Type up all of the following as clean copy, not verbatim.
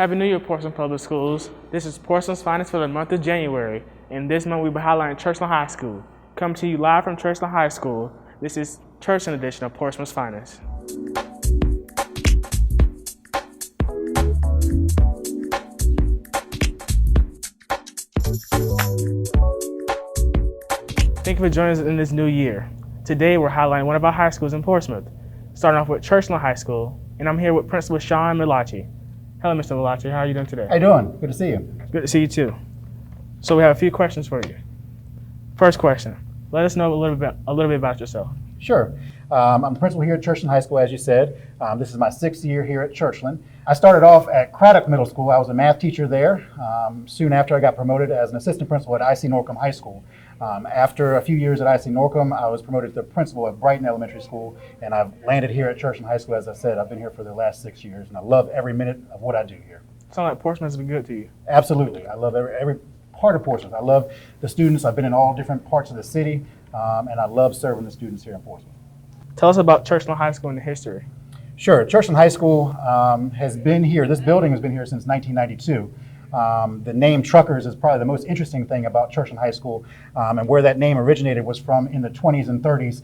Happy New Year, Portsmouth Public Schools. This is Portsmouth's finest for the month of January, and this month we'll be highlighting Churchland High School. Coming to you live from Churchland High School, this is Churchland edition of Portsmouth's finest. Thank you for joining us in this new year. Today we're highlighting one of our high schools in Portsmouth, starting off with Churchland High School, and I'm here with Principal Sean Millaci. Hello, Mr. Millaci. How are you doing today? How you doing? Good to see you. Good to see you too. So we have a few questions for you. First question, let us know a little bit about yourself. Sure. I'm the principal here at Churchland High School, as you said. This is my 6th year here at Churchland. I started off at Craddock Middle School. I was a math teacher there. Soon after, I got promoted as an assistant principal at IC Norcom High School. After a few years at IC Norcom, I was promoted to principal at Brighton Elementary School, and I've landed here at Churchland High School. As I said, I've been here for the last 6 years, and I love every minute of what I do here. Sounds like Portsmouth has been good to you. Absolutely. I love every part of Portsmouth. I love the students. I've been in all different parts of the city, and I love serving the students here in Portsmouth. Tell us about Churchland High School and the history. Sure. Churchland High School has been here. This building has been here since 1992. The name Truckers is probably the most interesting thing about Churchland High School, and where that name originated was from in the 20s and 30s.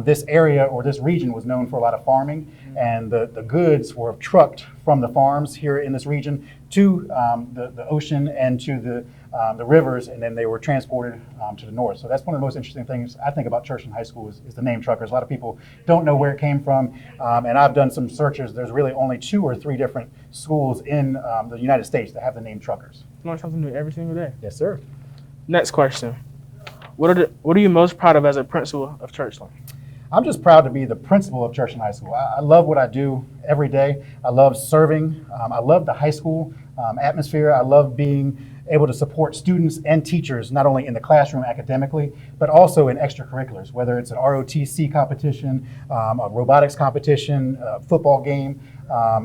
This area or this region was known for a lot of farming, and the goods were trucked from the farms here in this region to the ocean and to the rivers, and then they were transported to the north. So that's one of the most interesting things I think about Churchland High School is the name Truckers. A lot of people don't know where it came from, and I've done some searches. There's really only 2 or 3 different schools in the United States that have the name Truckers. You learn something new every single day. Yes, sir. Next question. What are you most proud of as a principal of Churchland? I'm just proud to be the principal of Churchland High School. I love what I do every day. I love serving. I love the high school atmosphere. I love being able to support students and teachers, not only in the classroom academically, but also in extracurriculars, whether it's an ROTC competition, a robotics competition, a football game,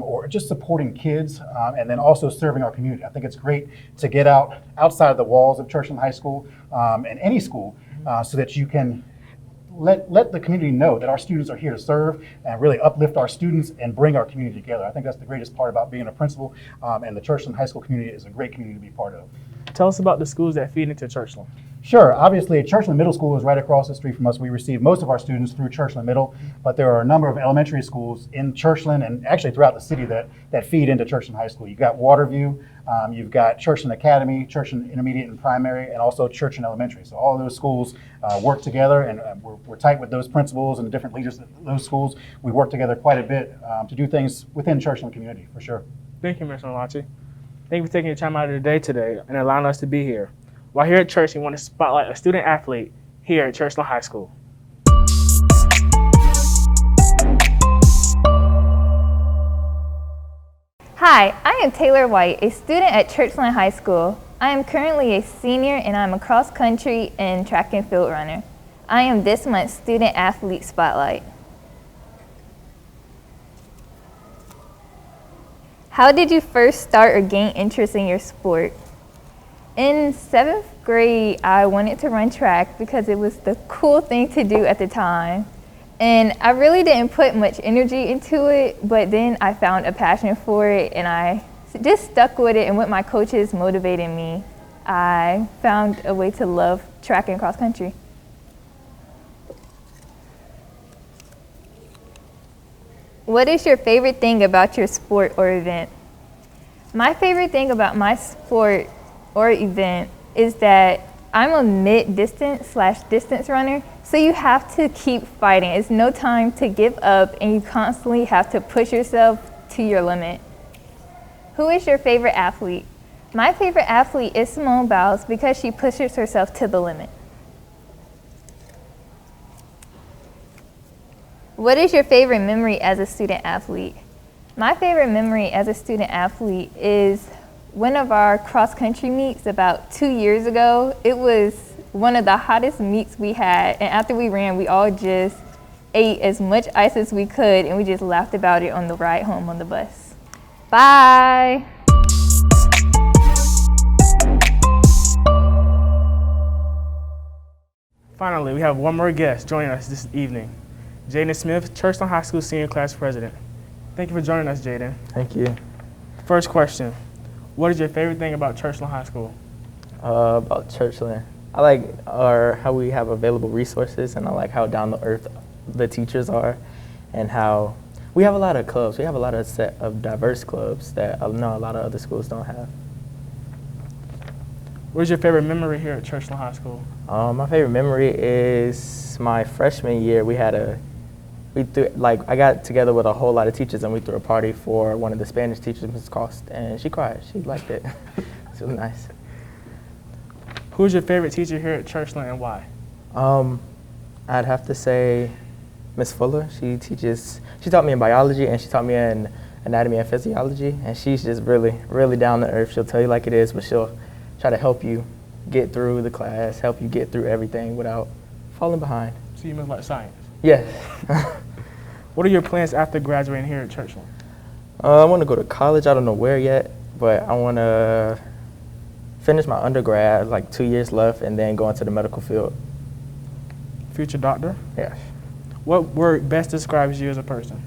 or just supporting kids, and then also serving our community. I think it's great to get outside the walls of Churchland High School and any school so that you can let the community know that our students are here to serve and really uplift our students and bring our community together. I think that's the greatest part about being a principal, and the Churchland High School community is a great community to be part of. Tell us about the schools that feed into Churchland. Sure. Obviously, Churchland Middle School is right across the street from us. We receive most of our students through Churchland Middle, but there are a number of elementary schools in Churchland and actually throughout the city that feed into Churchland High School. You've got Waterview, you've got Churchland Academy, Churchland Intermediate and Primary, and also Churchland Elementary. So all of those schools work together, and we're tight with those principals and the different leaders of those schools. We work together quite a bit to do things within Churchland community, for sure. Thank you, Mr. Millaci. Thank you for taking your time out of your day today and allowing us to be here. While here at church, we want to spotlight a student athlete here at Churchland High School. Hi, I am Taylor White, a student at Churchland High School. I am currently a senior and I'm a cross country and track and field runner. I am this month's student athlete spotlight. How did you first start or gain interest in your sport? In 7th grade, I wanted to run track because it was the cool thing to do at the time. And I really didn't put much energy into it, but then I found a passion for it and I just stuck with it, and with my coaches motivating me, I found a way to love track and cross country. What is your favorite thing about your sport or event? My favorite thing about my sport or event is that I'm a mid-distance/distance runner, so you have to keep fighting. It's no time to give up, and you constantly have to push yourself to your limit. Who is your favorite athlete? My favorite athlete is Simone Biles because she pushes herself to the limit. What is your favorite memory as a student athlete? My favorite memory as a student athlete is one of our cross-country meets about 2 years ago. It was one of the hottest meets we had, and after we ran, we all just ate as much ice as we could, and we just laughed about it on the ride home on the bus. Bye! Finally, we have one more guest joining us this evening, Jaden Smith, Churchland High School Senior Class President. Thank you for joining us, Jayden. Thank you. First question, What is your favorite thing about Churchland High School? About Churchland, I like how we have available resources, and I like how down to earth the teachers are, and how we have a lot of clubs. We have a lot of set of diverse clubs that I know a lot of other schools don't have. What is your favorite memory here at Churchland High School? My favorite memory is my freshman year. I got together with a whole lot of teachers, and we threw a party for one of the Spanish teachers, Mrs. Cost, and she cried. She liked it. It was nice. Who is your favorite teacher here at Churchland and why? I'd have to say Miss Fuller. She taught me in biology, and she taught me in anatomy and physiology, and she's just really, really down to earth. She'll tell you like it is, but she'll try to help you get through the class, help you get through everything without falling behind. So you must like science? Yes. What are your plans after graduating here at Churchland? I want to go to college. I don't know where yet, but I want to finish my undergrad, like 2 years left, and then go into the medical field. Future doctor? Yes. What word best describes you as a person?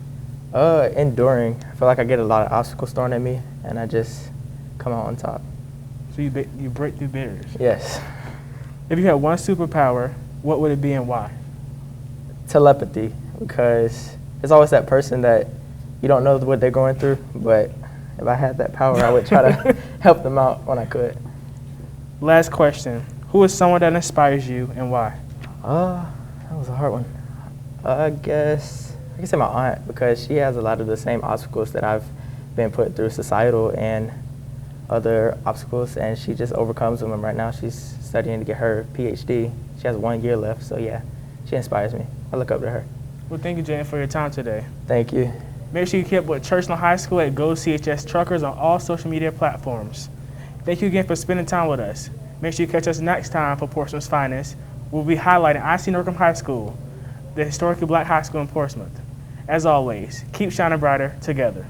Enduring. I feel like I get a lot of obstacles thrown at me, and I just come out on top. So you break through barriers? Yes. If you had one superpower, what would it be and why? Telepathy, because there's always that person that you don't know what they're going through, but if I had that power, I would try to help them out when I could. Last question. Who is someone that inspires you and why? That was a hard one. I guess I can say my aunt, because she has a lot of the same obstacles that I've been put through, societal and other obstacles, and she just overcomes them. And right now she's studying to get her PhD. She has 1 year left, so yeah, she inspires me. I look up to her. Well, thank you, Jayden, for your time today. Thank you. Make sure you keep up with Churchland High School at Go CHS Truckers on all social media platforms. Thank you again for spending time with us. Make sure you catch us next time for Portsmouth's Finest. We'll be highlighting IC Norcom High School, the historically black high school in Portsmouth. As always, keep shining brighter together.